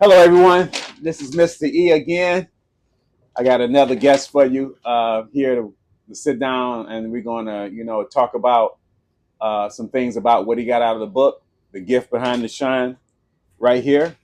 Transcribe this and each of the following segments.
Hello, everyone. This is Mr. E again. I got another guest for you here to sit down, and we're going to, talk about some things about what he got out of the book, The Gift Behind the Shine, right here.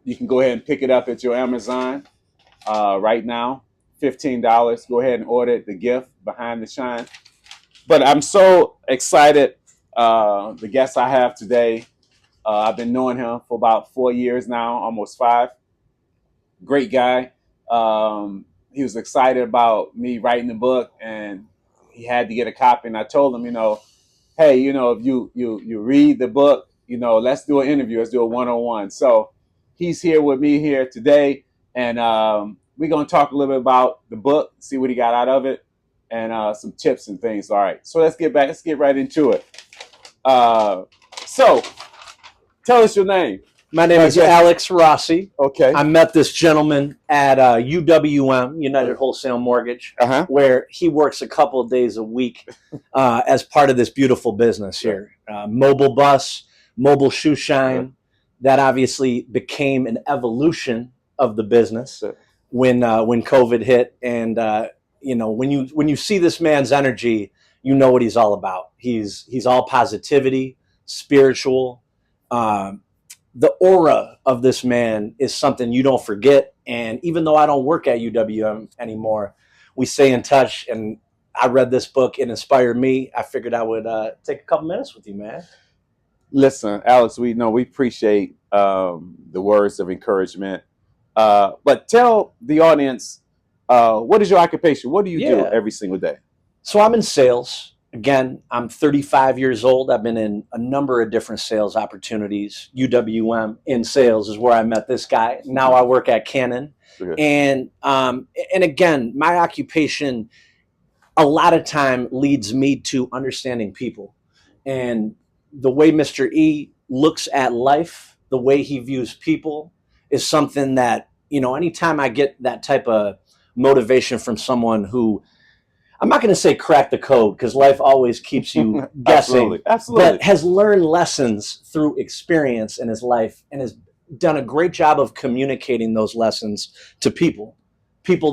You can go ahead and pick it up at your Amazon right now, $15. Go ahead and order it, The Gift Behind the Shine. But I'm so excited. The guest I have today, I've been knowing him for about 4 years now, almost 5. Great guy. He was excited about me writing the book, and he had to get a copy. And I told him, hey, if you read the book, let's do an interview. Let's do a one-on-one. So he's here with me here today, and we're gonna talk a little bit about the book, see what he got out of it, and some tips and things. All right. So let's get back. Let's get right into it. So tell us your name. My name is Alex Rossie. Okay. I met this gentleman at UWM, United Wholesale Mortgage, where he works a couple of days a week as part of this beautiful business here. Mobile bus, mobile shoe shine. That obviously became an evolution of the business when COVID hit. And, when you see this man's energy, you know what he's all about. He's all positivity, spiritual. The aura of this man is something you don't forget. And even though I don't work at UWM anymore, we stay in touch. And I read this book. It inspired me. I figured I would take a couple minutes with you, man. Listen, Alex, we appreciate the words of encouragement. But tell the audience, what is your occupation? What do you do every single day? So I'm in sales. Again, I'm 35 years old. I've been in a number of different sales opportunities. UWM in sales is where I met this guy. Now I work at Canon. Okay. And again, my occupation a lot of time leads me to understanding people. And the way Mr. E looks at life, the way he views people is something that, anytime I get that type of motivation from someone who, I'm not going to say crack the code because life always keeps you guessing, Absolutely. But has learned lessons through experience in his life and has done a great job of communicating those lessons to people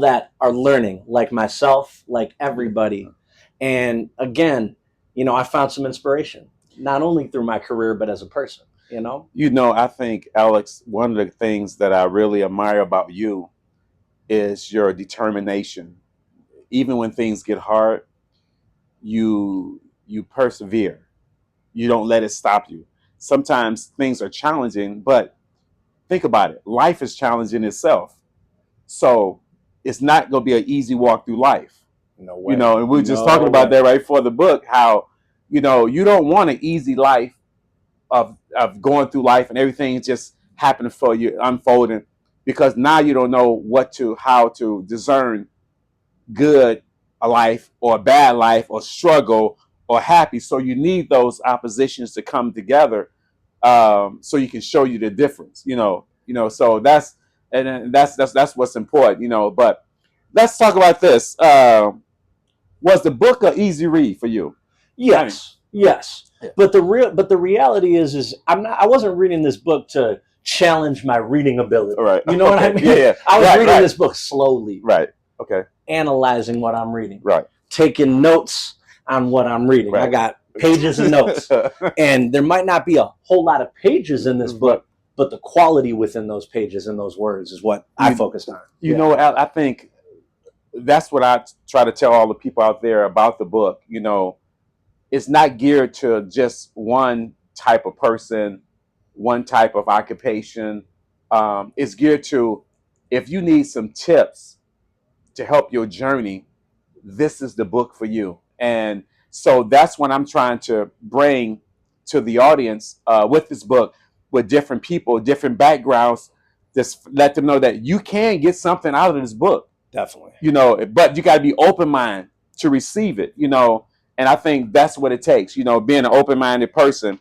that are learning, like myself, like everybody. And again, I found some inspiration, not only through my career, but as a person, I think, Alex, one of the things that I really admire about you is your determination. Even when things get hard, you persevere. You don't let it stop you. Sometimes things are challenging, but think about it. Life is challenging itself. So it's not going to be an easy walk through life. No way. And we were just talking about that right before the book, how, you don't want an easy life of going through life and everything just happening for you, unfolding, because now you don't know how to discern good a life or a bad life or struggle or happy. So you need those oppositions to come together, so you can show you the difference. So that's what's important. But let's talk about this. Was the book an easy read for you? Yes. Yeah. But the reality is I wasn't reading this book to challenge my reading ability. All right. You know what I mean? Yeah. I was reading this book slowly. Right. Okay. Analyzing what I'm reading. Right. Taking notes on what I'm reading. Right. I got pages of notes. And there might not be a whole lot of pages in this book, but the quality within those pages and those words is what I focused on. I think that's what I try to tell all the people out there about the book. It's not geared to just one type of person, one type of occupation. It's geared to, if you need some tips to help your journey, this is the book for you. And so that's what I'm trying to bring to the audience with this book, with different people, different backgrounds. Just let them know that you can get something out of this book. Definitely. But you got to be open-minded to receive it, and I think that's what it takes, being an open-minded person.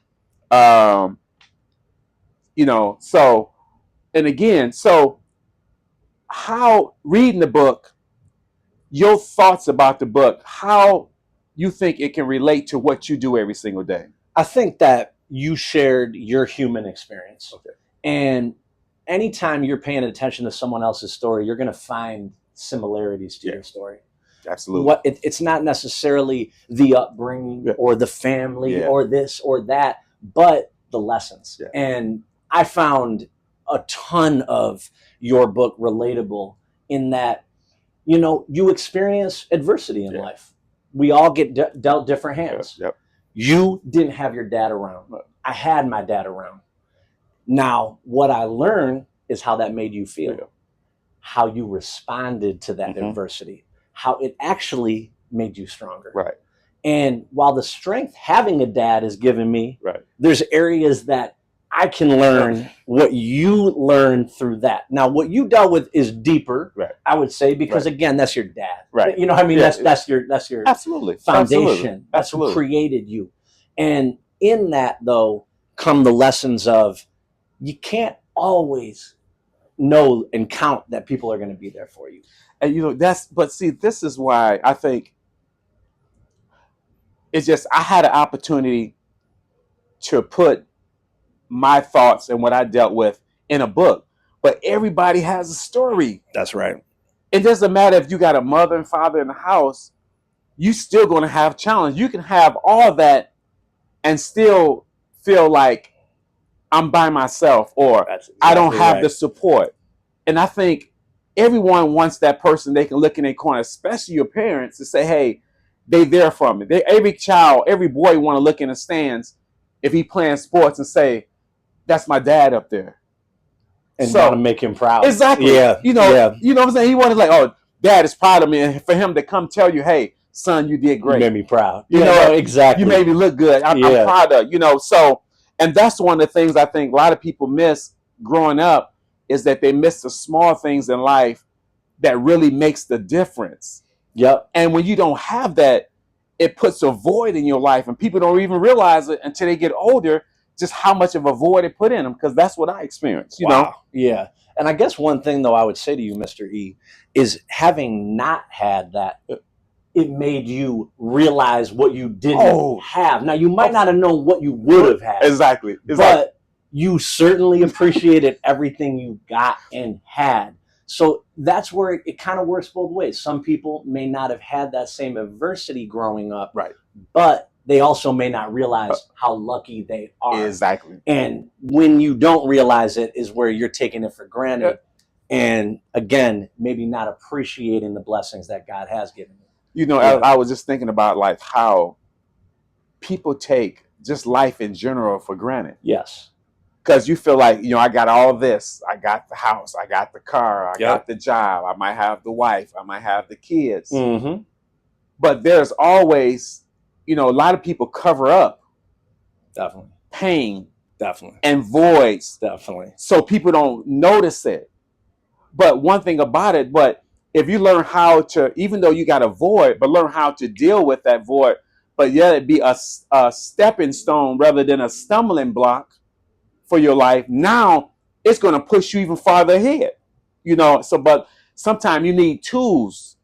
So how reading the book, your thoughts about the book, how you think it can relate to what you do every single day? I think that you shared your human experience. Okay. And anytime you're paying attention to someone else's story, you're going to find similarities to your story. Absolutely. It's not necessarily the upbringing or the family or this or that, but the lessons. Yeah. And I found a ton of your book relatable in that, you experience adversity in life. We all get dealt different hands. Yep. You didn't have your dad around. I had my dad around. Now, what I learned is how that made you feel, how you responded to that adversity, how it actually made you stronger. Right. And while the strength having a dad has given me, right, there's areas that I can learn what you learned through that. Now, what you dealt with is deeper, right, I would say, because again, that's your dad. Right. You know what I mean? Yeah. That's your absolutely foundation. Absolutely. That's who created you. And in that, though, come the lessons of you can't always know and count that people are going to be there for you. And but see, this is why I think it's just I had an opportunity to put my thoughts and what I dealt with in a book. But everybody has a story. That's right. It doesn't matter if you got a mother and father in the house, you still going to have challenge. You can have all that and still feel like I'm by myself or exactly I don't have the support. And I think everyone wants that person they can look in their corner, especially your parents, to say, hey, they there for me. Every child, every boy want to look in the stands if he playing sports and say, that's my dad up there. And want to make him proud. Exactly. Yeah. You know what I'm saying? He wanted like, oh, dad is proud of me. And for him to come tell you, hey, son, you did great. You made me proud. You know, exactly. You made me look good. I'm proud of, so, and that's one of the things I think a lot of people miss growing up is that they miss the small things in life that really makes the difference. Yep. And when you don't have that, it puts a void in your life and people don't even realize it until they get older, just how much of a void it put in them. Because that's what I experienced, you know? Yeah. And I guess one thing though I would say to you, Mr. E, is having not had that, it made you realize what you didn't have. Now you might not have known what you would have had. Exactly. But you certainly appreciated everything you got and had. So that's where it kind of works both ways. Some people may not have had that same adversity growing up, right? But they also may not realize how lucky they are. Exactly. And when you don't realize it is where you're taking it for granted. And again, maybe not appreciating the blessings that God has given you. You know, I was just thinking about like how people take just life in general for granted. Yes. Because you feel like, I got all this. I got the house. I got the car. I got the job. I might have the wife. I might have the kids. Mm-hmm. But there's always, a lot of people cover up. Definitely. Pain. Definitely. And voids. Definitely. So people don't notice it. But one thing about it, if you learn how to, even though you got a void, but learn how to deal with that void, but yet it be a stepping stone rather than a stumbling block for your life, now it's going to push you even farther ahead. But sometimes you need tools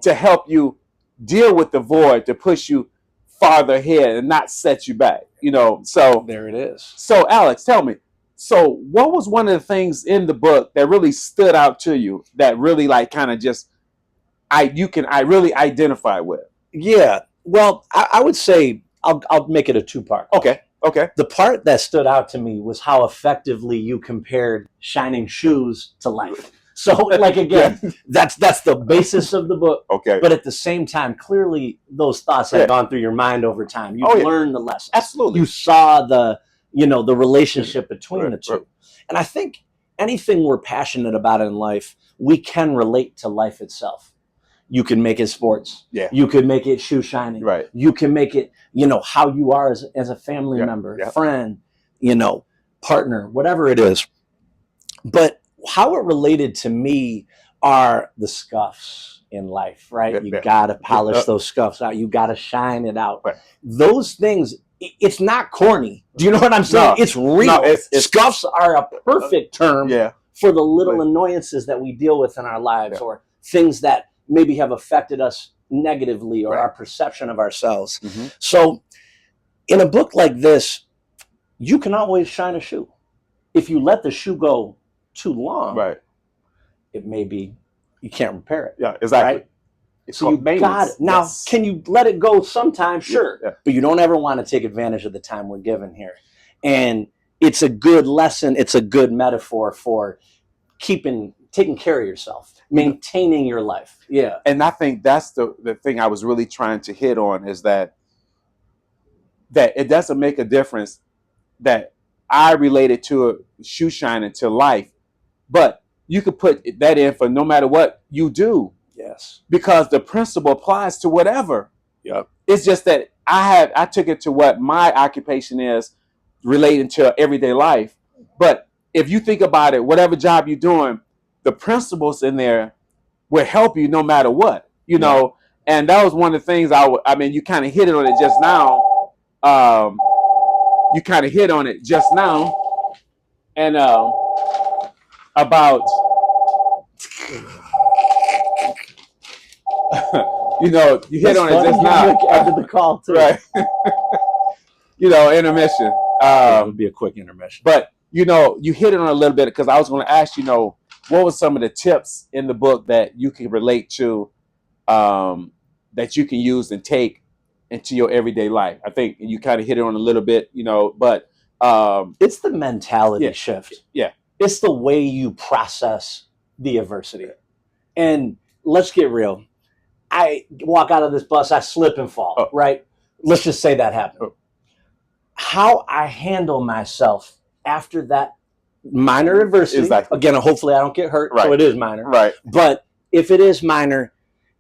to help you deal with the void, to push you farther ahead and not set you back. So there it is. So Alex, tell me, so what was one of the things in the book that really stood out to you that really like kind of just I really identify with? Yeah. Well, I would say I'll make it a two-part. Okay. The part that stood out to me was how effectively you compared shining shoes to life. So, like, again, that's the basis of the book. Okay. But at the same time, clearly those thoughts have gone through your mind over time. You've learned the lessons. Absolutely. You saw the relationship between the two. Right. And I think anything we're passionate about in life, we can relate to life itself. You can make it sports. Yeah. You could make it shoe shining. Right. You can make it, how you are as a family member, friend, partner, whatever it is. But how it related to me are the scuffs in life, right? You got to polish those scuffs out. You got to shine it out. Right. Those things, it's not corny. Do you know what I'm saying? No, it's real. No, it's scuffs are a perfect term for the little Right. annoyances that we deal with in our lives or things that maybe have affected us negatively or our perception of ourselves. Mm-hmm. So in a book like this, you can always shine a shoe. If you let the shoe go too long, Right. it may be you can't repair it. Yeah, exactly. Right? So you got it. Now, Yes. can you let it go sometime? Sure. Yeah. But you don't ever want to take advantage of the time we're given here. And it's a good lesson. It's a good metaphor for taking care of yourself, maintaining your life. Yeah. And I think that's the thing I was really trying to hit on, is that it doesn't make a difference that I related to a shoe shining to life, but you could put that in for no matter what you do. Yes. Because the principle applies to whatever. Yep. It's just that I took it to what my occupation is relating to everyday life. But if you think about it, whatever job you're doing, the principles in there will help you no matter what, you know. And that was one of the things I mean, you kind of hit it on it just now. You kind of hit on it just now, and about you know, you hit on it just now after the call too. Right. You know, intermission. It would be a quick intermission. But you know, you hit it on a little bit, because I was going to ask, you know, what were some of the tips in the book that you can relate to, that you can use and take into your everyday life? I think you kind of hit it on a little bit, you know, but it's the mentality shift. Yeah. It's the way you process the adversity. And let's get real. I walk out of this bus, I slip and fall, right? Let's just say that happened. How I handle myself after that minor adversity, again, hopefully I don't get hurt, so it is minor. Right. But if it is minor,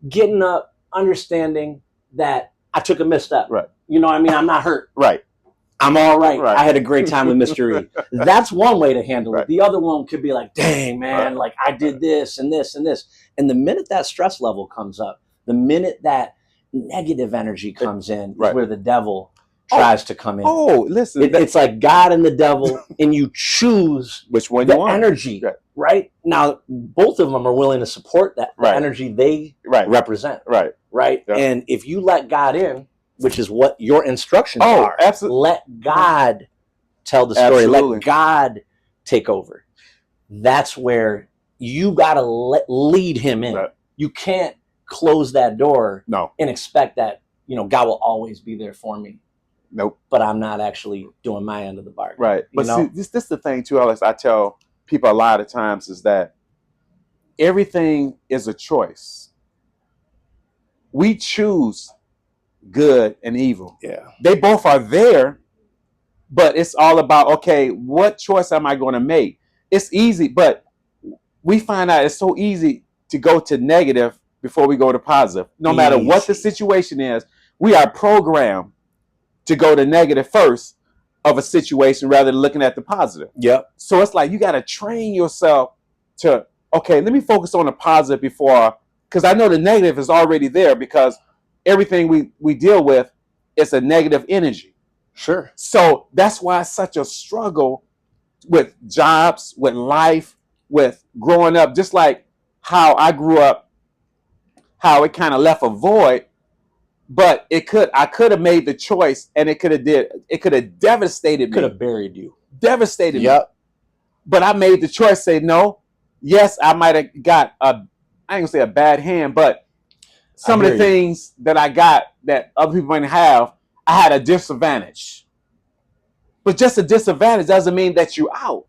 getting up, understanding that I took a misstep. Right. You know what I mean? I'm not hurt. Right. I'm all right. I had a great time with Mr. E. That's one way to handle it. The other one could be like, dang, man, like I did this and this and this. And the minute that stress level comes up, the minute that negative energy comes in, is where the devil tries to come in. Oh, listen. It's like God and the devil, and you choose which one the you want. Energy. Right? Now, both of them are willing to support that the energy they represent. Right. Yeah. And if you let God in, which is what your instructions are. Absolutely. Let God tell the story. Absolutely. Let God take over. That's where you got to lead him in. Right. You can't close that door and expect that, you know, God will always be there for me. Nope. But I'm not actually doing my end of the bargain. Right. But see, this is the thing too, Alex. I tell people a lot of times is that everything is a choice. We choose good and evil. Yeah. They both are there, but it's all about, okay, what choice am I going to make? It's easy, but we find out it's so easy to go to negative before we go to positive. No matter what the situation is, we are programmed to go to negative first of a situation rather than looking at the positive. Yep. So it's like you got to train yourself to, okay, let me focus on the positive before, because I know the negative is already there, because everything we deal with is a negative energy. Sure. So that's why it's such a struggle with jobs, with life, with growing up, just like how I grew up, how it kind of left a void, but I could have made the choice, and it could have devastated me. Could have buried you. Devastated me. But I made the choice, say no. Yes, I might have got I ain't gonna say a bad hand, but some of the things that I got that other people might have, I had a disadvantage. But just a disadvantage doesn't mean that you're out.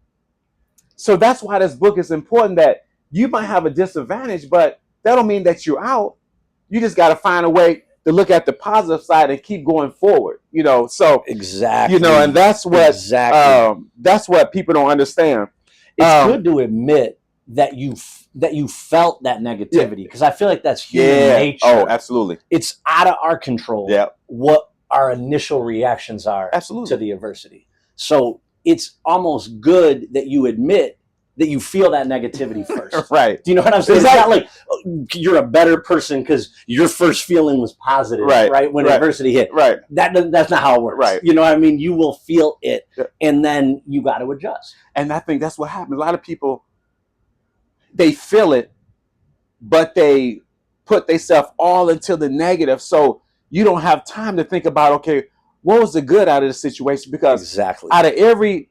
So that's why this book is important, that you might have a disadvantage, but that don't mean that you're out. You just got to find a way to look at the positive side and keep going forward, you know. So exactly, you know, and that's what that's what people don't understand. It's good to admit that you felt that negativity, because I feel like that's human nature. Oh, absolutely. It's out of our control. Yeah. What our initial reactions are absolutely to the adversity. So it's almost good that you admit that you feel that negativity first. Right. Do you know what I'm saying? It's not like you're a better person because your first feeling was positive, right? When adversity hit. Right. That's not how it works. Right. You know what I mean? You will feel it, and then you got to adjust. And I think that's what happens. A lot of people, they feel it, but they put themselves all into the negative. So you don't have time to think about, okay, what was the good out of the situation? Because out of every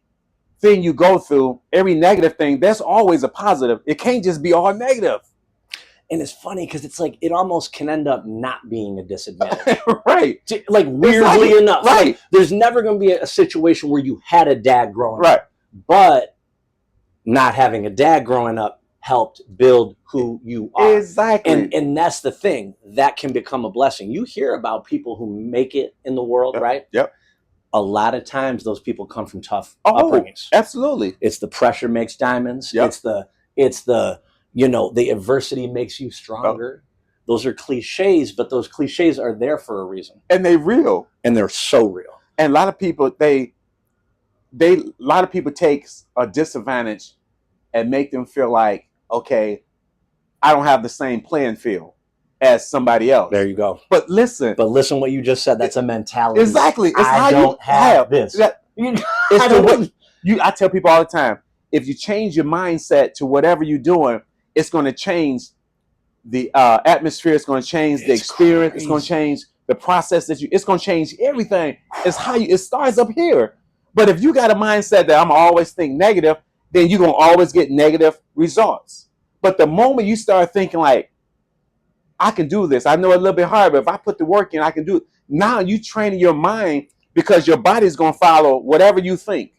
thing you go through, every negative thing, there's always a positive. It can't just be all negative. And it's funny because it's like it almost can end up not being a disadvantage. Right. Like weirdly enough. Right. Like, there's never going to be a situation where you had a dad growing right. up. But not having a dad growing up helped build who you are. Exactly. And that's the thing. That can become a blessing. You hear about people who make it in the world, yep. right? Yep. A lot of times those people come from tough upbringings. Absolutely. It's the pressure makes diamonds. Yep. It's the the adversity makes you stronger. Those are cliches, but those cliches are there for a reason. And they're real. And they're so real. And a lot of people a lot of people take a disadvantage and make them feel like, okay, I don't have the same playing field as somebody else. There you go. But listen what you just said. That's a mentality. Exactly. It's I don't have this. I tell people all the time, if you change your mindset to whatever you're doing, it's going to change the atmosphere. It's going to change the experience. Crazy. It's going to change the process it's going to change everything. It's how it starts up here. But if you got a mindset that I'm always think negative, then you're going to always get negative results. But the moment you start thinking like, I can do this. I know a little bit hard, but if I put the work in, I can do it. Now you training your mind because your body's going to follow whatever you think.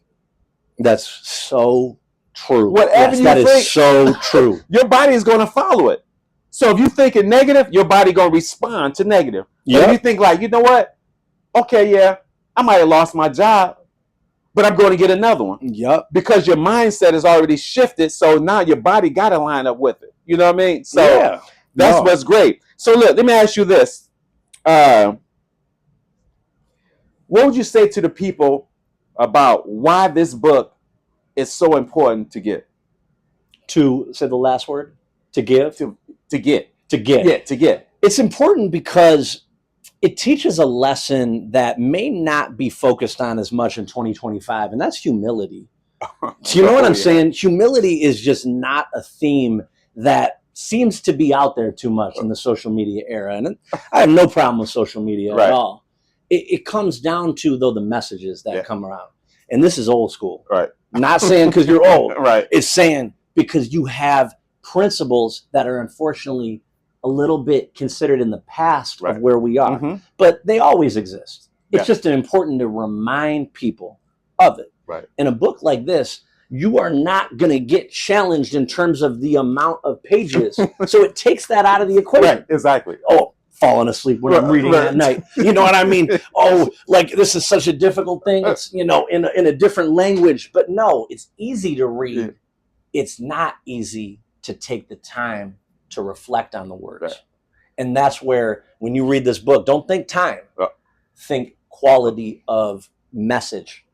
That's so true. Whatever you think, is so true. Your body is going to follow it. So if you think it negative, your body going to respond to negative. Yep. If you think like, you know what? Okay, yeah, I might have lost my job, but I'm going to get another one. Yep. Because your mindset is already shifted. So now your body got to line up with it. You know what I mean? So that's what's great. So look, let me ask you this. What would you say to the people about why this book is so important to get? To say the last word? To give? To get. Yeah, to get. It's important because it teaches a lesson that may not be focused on as much in 2025, and that's humility. Do you know what I'm saying? Humility is just not a theme that seems to be out there too much in the social media era. And I have no problem with social media at all. It comes down to, though, the messages that come around. And this is old school. Right. Not saying because you're old. Right. It's saying because you have principles that are unfortunately a little bit considered in the past of where we are. Mm-hmm. But they always exist. It's just important to remind people of it. Right. In a book like this, you are not going to get challenged in terms of the amount of pages. So it takes that out of the equation. Right, exactly. Oh, falling asleep when I'm reading at night. You know what I mean? Oh, like this is such a difficult thing. It's, in a different language. But no, it's easy to read. Yeah. It's not easy to take the time to reflect on the words. Right. And that's where, when you read this book, don't think time. Think quality of message.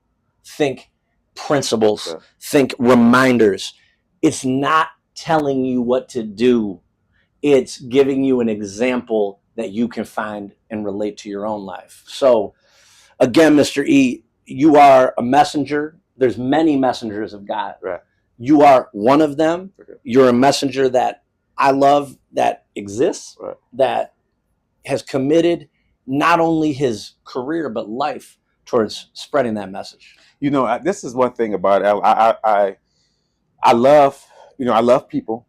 Think principles. Think reminders. It's not telling you what to do. It's giving you an example that you can find and relate to your own life. So again, Mr. E, you are a messenger. There's many messengers of God. Right. You are one of them. Okay. You're a messenger that I love, that exists, that has committed not only his career, but life towards spreading that message. This is one thing about it. I love people,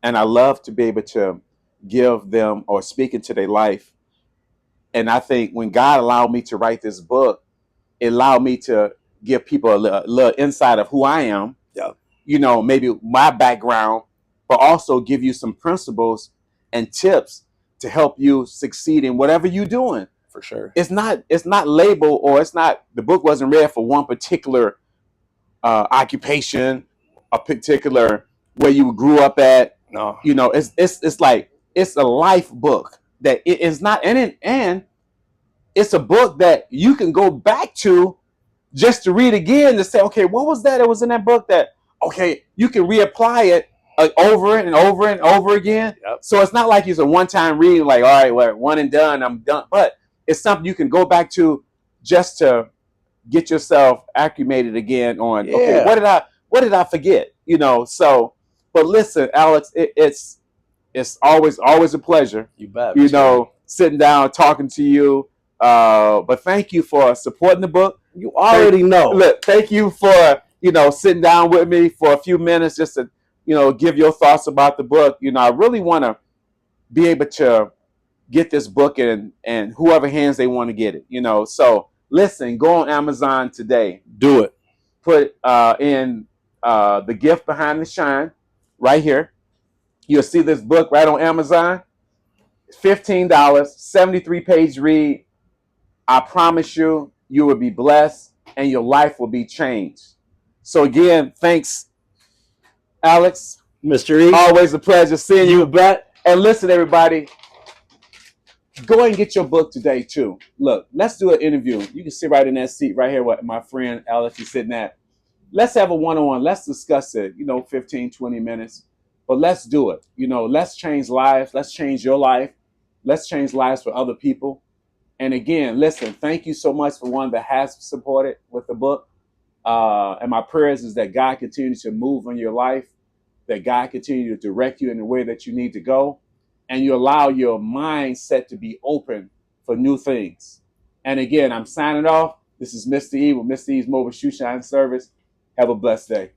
and I love to be able to give them or speak into their life. And I think when God allowed me to write this book, it allowed me to give people a little insight of who I am. Yeah. Maybe my background, but also give you some principles and tips to help you succeed in whatever you're doing. For sure. It's not labeled, or the book wasn't read for one particular occupation, a particular where you grew up at. No. It's like, it's a life book that it is not, and it's a book that you can go back to just to read again to say, okay, what was that was in that book that, okay, you can reapply it over and over and over again. Yep. So it's not like it's a one-time reading, like, all right, well, one and done, I'm done. But it's something you can go back to just to get yourself acclimated again on, okay, what did I forget? So, but listen, Alex, it's always a pleasure. You bet. Sitting down, talking to you. But thank you for supporting the book. You already know. Look, thank you for, sitting down with me for a few minutes just to, give your thoughts about the book. I really want to be able to get this book in whoever hands they want to get it. So listen, go on Amazon today. Do it. Put in The Gift Behind the Shine right here. You'll see this book right on Amazon. $15, 73-page read. I promise you, you will be blessed and your life will be changed. So again, thanks, Alex. Mr. E. Always a pleasure seeing you. You bet. And listen, everybody, go ahead and get your book today, too. Look, let's do an interview. You can sit right in that seat right here where my friend Alex is sitting at. Let's have a one-on-one. Let's discuss it, 15, 20 minutes. But let's do it. Let's change lives. Let's change your life. Let's change lives for other people. And again, listen, thank you so much for one that has supported with the book. And my prayers is that God continues to move in your life, that God continue to direct you in the way that you need to go, and you allow your mindset to be open for new things. And again, I'm signing off. This is Mr. E with Mr. E's Mobile Shoe Shine Service. Have a blessed day.